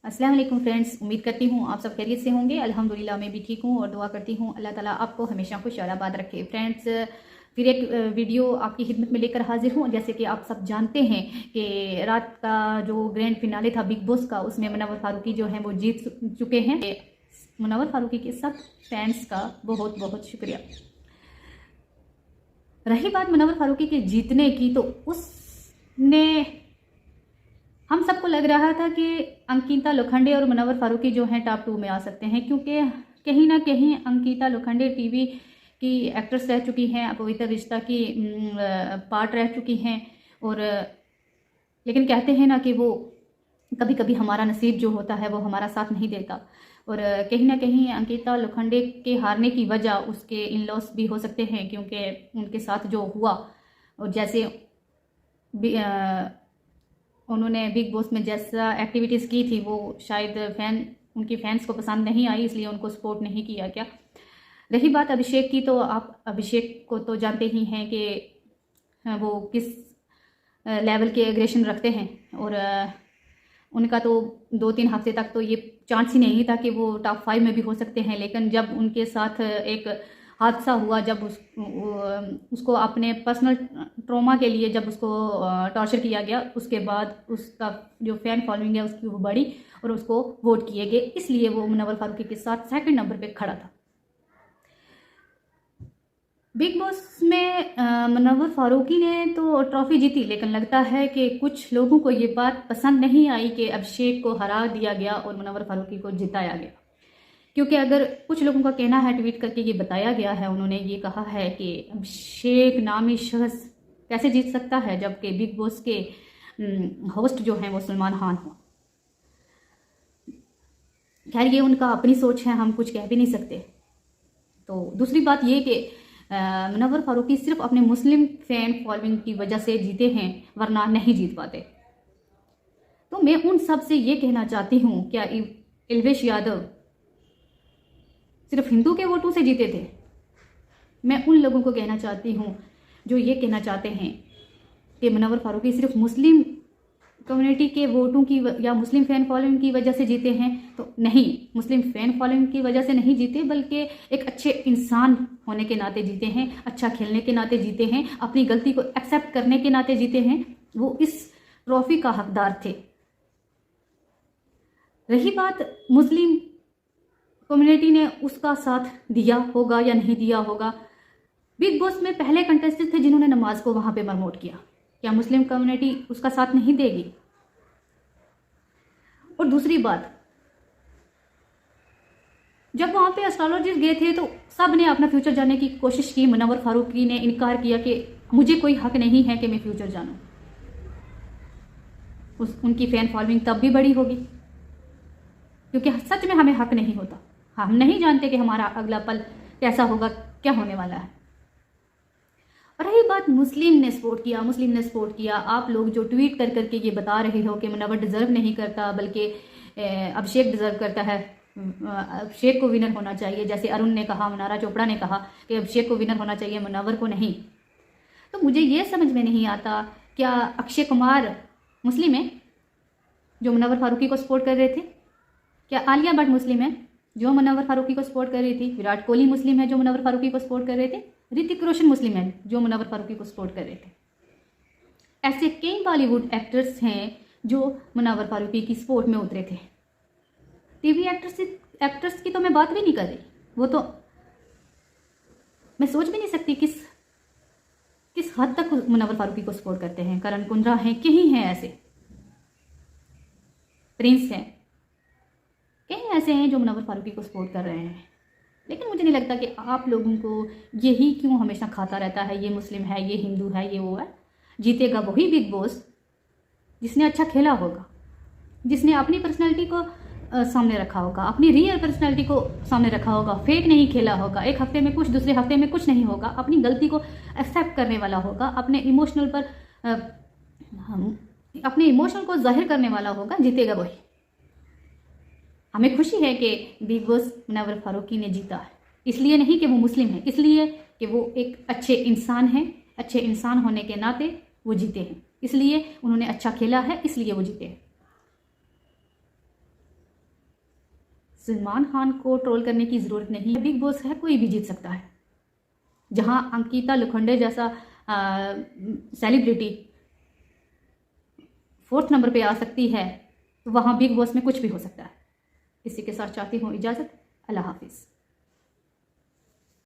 अस्सलाम वालेकुम फ्रेंड्स, उम्मीद करती हूँ आप सब खैरियत से होंगे। अल्हम्दुलिल्लाह मैं भी ठीक हूँ और दुआ करती हूँ अल्लाह ताला आपको हमेशा खुश और आबाद रखे। फ्रेंड्स, फिर एक वीडियो आपकी खिदमत में लेकर हाजिर हूँ। जैसे कि आप सब जानते हैं कि रात का जो ग्रैंड फिनाले था बिग बॉस का, उसमें मुनव्वर फारूकी जो हैं वो जीत चुके हैं। मुनव्वर फारूकी के सब फैंस का बहुत बहुत शुक्रिया। रही बात मुनव्वर फारूकी के जीतने की, तो उसने हम सबको लग रहा था कि अंकिता लोखंडे और मुनव्वर फारूकी जो हैं टॉप 2 में आ सकते हैं, क्योंकि कहीं ना कहीं अंकिता लोखंडे टीवी की एक्ट्रेस रह चुकी हैं, पवित्र रिश्ता की पार्ट रह चुकी हैं। और लेकिन कहते हैं ना कि वो कभी कभी हमारा नसीब जो होता है वो हमारा साथ नहीं देता। और कहीं ना कहीं अंकिता लोखंडे के हारने की वजह उसके इन लॉस भी हो सकते हैं, क्योंकि उनके साथ जो हुआ और जैसे उन्होंने बिग बॉस में जैसा एक्टिविटीज़ की थी वो शायद उनकी फैंस को पसंद नहीं आई, इसलिए उनको सपोर्ट नहीं किया क्या। रही बात अभिषेक की, तो आप अभिषेक को तो जानते ही हैं कि वो किस लेवल के एग्रेशन रखते हैं। और उनका तो 2-3 हफ्ते तक तो ये चांस ही नहीं था कि वो टॉप 5 में भी हो सकते हैं। लेकिन जब उनके साथ एक हादसा हुआ, जब उसको अपने पर्सनल ट्रॉमा के लिए जब उसको टॉर्चर किया गया, उसके बाद उसका जो फैन फॉलोइंग है उसकी वो बढ़ी और उसको वोट किए गए, इसलिए वो मुनव्वर फारूकी के साथ सेकंड नंबर पे खड़ा था। बिग बॉस में मुनव्वर फारूकी ने तो ट्रॉफी जीती, लेकिन लगता है कि कुछ लोगों को ये बात पसंद नहीं आई कि अभिषेक को हरा दिया गया और मुनव्वर फारूकी को जिताया गया। क्योंकि अगर कुछ लोगों का कहना है, ट्वीट करके ये बताया गया है, उन्होंने ये कहा है कि अभिषेक नामी शख्स कैसे जीत सकता है जबकि बिग बॉस के होस्ट जो हैं वो सलमान खान हो। खैर ये उनका अपनी सोच है, हम कुछ कह भी नहीं सकते। तो दूसरी बात ये कि मुनव्वर फारूकी सिर्फ अपने मुस्लिम फैन फॉलोइंग की वजह से जीते हैं, वरना नहीं जीत पाते। तो मैं उन सब से ये कहना चाहती हूँ, क्या इल्वेश यादव सिर्फ हिंदू के वोटों से जीते थे? मैं उन लोगों को कहना चाहती हूँ जो ये कहना चाहते हैं कि मुनव्वर फारूकी सिर्फ मुस्लिम कम्युनिटी के वोटों की या मुस्लिम फैन फॉलोइंग की वजह से जीते हैं, तो नहीं, मुस्लिम फैन फॉलोइंग की वजह से नहीं जीते, बल्कि एक अच्छे इंसान होने के नाते जीते हैं, अच्छा खेलने के नाते जीते हैं, अपनी गलती को एक्सेप्ट करने के नाते जीते हैं। वो इस ट्रॉफी का हकदार थे। रही बात मुस्लिम कम्युनिटी ने उसका साथ दिया होगा या नहीं दिया होगा, बिग बॉस में पहले कंटेस्टेंट थे जिन्होंने नमाज को वहां पे प्रमोट किया, क्या मुस्लिम कम्युनिटी उसका साथ नहीं देगी? और दूसरी बात, जब वहां पे एस्ट्रोलॉजिस्ट गए थे तो सब ने अपना फ्यूचर जानने की कोशिश की। मुनव्वर फारूकी ने इनकार किया कि मुझे कोई हक नहीं है कि मैं फ्यूचर जानूं। उनकी फैन फॉलोइंग तब भी बड़ी होगी, क्योंकि सच में हमें हक नहीं होता, हम नहीं जानते कि हमारा अगला पल कैसा होगा, क्या होने वाला है। और रही बात मुस्लिम ने सपोर्ट किया, आप लोग जो ट्वीट कर करके ये बता रहे हो कि मुनव्वर डिजर्व नहीं करता बल्कि अभिषेक डिजर्व करता है, अभिषेक को विनर होना चाहिए, जैसे अरुण ने कहा, मुनारा चोपड़ा ने कहा कि अभिषेक को विनर होना चाहिए, मुनव्वर को नहीं। तो मुझे ये समझ में नहीं आता, क्या अक्षय कुमार मुस्लिम है जो मुनव्वर फारूकी को सपोर्ट कर रहे थे? क्या आलिया भट्ट मुस्लिम है जो मुनव्वर फारूकी को सपोर्ट कर रही थी? विराट कोहली मुस्लिम है जो मुनव्वर फारूकी को सपोर्ट कर रहे थे? ऋतिक रोशन मुस्लिम है जो मुनव्वर फारूकी को सपोर्ट कर रहे थे? ऐसे कई बॉलीवुड एक्टर्स हैं जो मुनव्वर फारूकी की सपोर्ट में उतरे थे। टीवी एक्टर्स की तो मैं बात भी नहीं कर रही, वो तो मैं सोच भी नहीं सकती किस हद तक मुनव्वर फारूकी को सपोर्ट करते हैं। करण कुंद्रा हैं, कहीं हैं ऐसे, प्रिंस हैं, कई ऐसे हैं जो मुनव्वर फारूकी को सपोर्ट कर रहे हैं। लेकिन मुझे नहीं लगता कि आप लोगों को यही क्यों हमेशा खाता रहता है, ये मुस्लिम है, ये हिंदू है, ये वो है। जीतेगा वही बिग बॉस जिसने अच्छा खेला होगा, जिसने अपनी पर्सनैलिटी को सामने रखा होगा, अपनी रियल पर्सनैलिटी को सामने रखा होगा, फेक नहीं खेला होगा, एक हफ्ते में कुछ दूसरे हफ्ते में कुछ नहीं होगा, अपनी गलती को एक्सेप्ट करने वाला होगा, अपने इमोशनल को जाहिर करने वाला होगा, जीतेगा वही। हमें खुशी है कि बिग बॉस मुनव्वर फारूकी ने जीता है, इसलिए नहीं कि वो मुस्लिम है, इसलिए कि वो एक अच्छे इंसान हैं, अच्छे इंसान होने के नाते वो जीते हैं, इसलिए उन्होंने अच्छा खेला है, इसलिए वो जीते हैं। सलमान खान को ट्रोल करने की ज़रूरत नहीं है। बिग बॉस है, कोई भी जीत सकता है। जहां अंकिता लोखंडे जैसा सेलिब्रिटी 4th नंबर पे आ सकती है, तो वहां बिग बॉस में कुछ भी हो सकता है। इसी के साथ चाहती हूँ इजाज़त। अल्लाह हाफिज़।